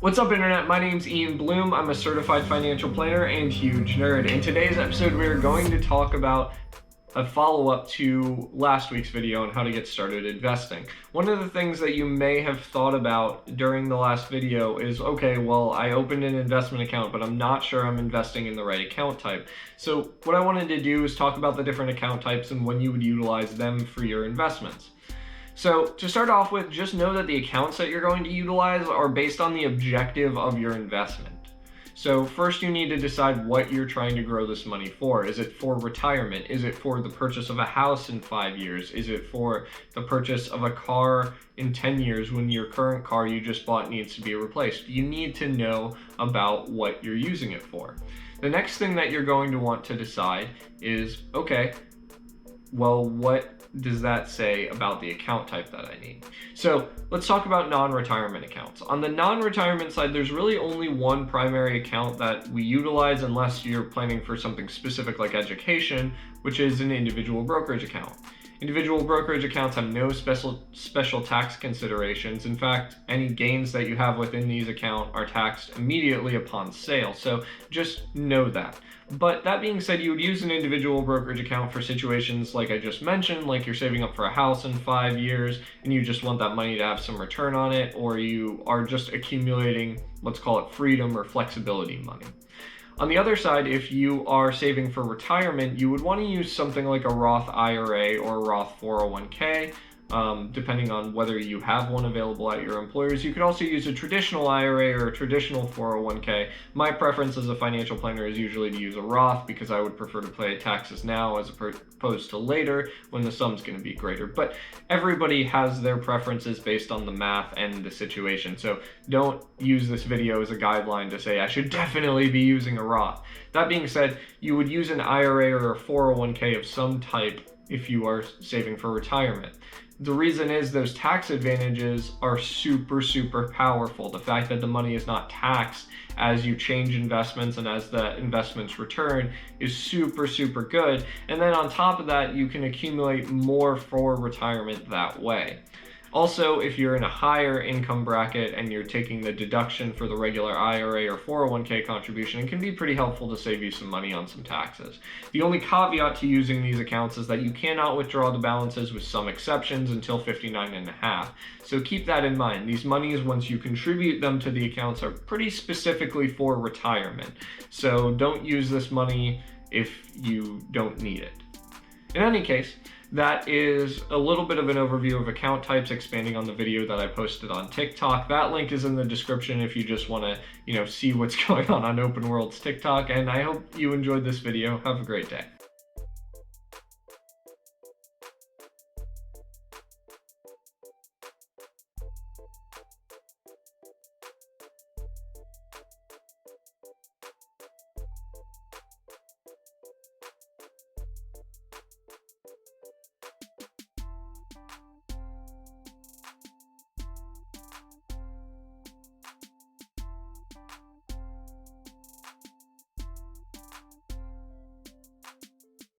What's up, Internet? My name's Ian Bloom. I'm a certified financial planner and huge nerd. In today's episode, we're going to talk about a follow-up to last week's video on how to get started investing. One of the things that you may have thought about during the last video is, okay, well, I opened an investment account, but I'm not sure I'm investing in the right account type. So what I wanted to do is talk about the different account types and when you would utilize them for your investments. So to start off with, just know that the accounts that you're going to utilize are based on the objective of your investment. So first you need to decide what you're trying to grow this money for. Is it for retirement? Is it for the purchase of a house in 5 years? Is it for the purchase of a car in 10 years when your current car you just bought needs to be replaced? You need to know about what you're using it for. The next thing that you're going to want to decide is, okay, well, what does that say about the account type that I need? So let's talk about non-retirement accounts. On the non-retirement side, there's really only one primary account that we utilize unless you're planning for something specific like education, which is an individual brokerage account. Individual brokerage accounts have no special tax considerations. In fact, any gains that you have within these accounts are taxed immediately upon sale. So just know that. But that being said, you would use an individual brokerage account for situations like I just mentioned, like you're saving up for a house in 5 years and you just want that money to have some return on it, or you are just accumulating, let's call it freedom or flexibility money. On the other side, if you are saving for retirement, you would want to use something like a Roth IRA or a Roth 401k, depending on whether you have one available at your employers. You could also use a traditional IRA or a traditional 401k. My preference as a financial planner is usually to use a Roth because I would prefer to pay taxes now as opposed to later when the sum's going to be greater. But everybody has their preferences based on the math and the situation. So don't use this video as a guideline to say I should definitely be using a Roth. That being said, you would use an IRA or a 401k of some type if you are saving for retirement. The reason is those tax advantages are super powerful. The fact that the money is not taxed as you change investments and as the investments return is super good. And then on top of that, you can accumulate more for retirement that way. Also, if you're in a higher income bracket and you're taking the deduction for the regular IRA or 401k contribution, it can be pretty helpful to save you some money on some taxes. The only caveat to using these accounts is that you cannot withdraw the balances with some exceptions until 59 and a half. So keep that in mind. These monies, once you contribute them to the accounts, are pretty specifically for retirement. So don't use this money if you don't need it. In any case, that is a little bit of an overview of account types, expanding on the video that I posted on TikTok. That link is in the description if you just want to, see what's going on Open World's TikTok. And I hope you enjoyed this video. Have a great day.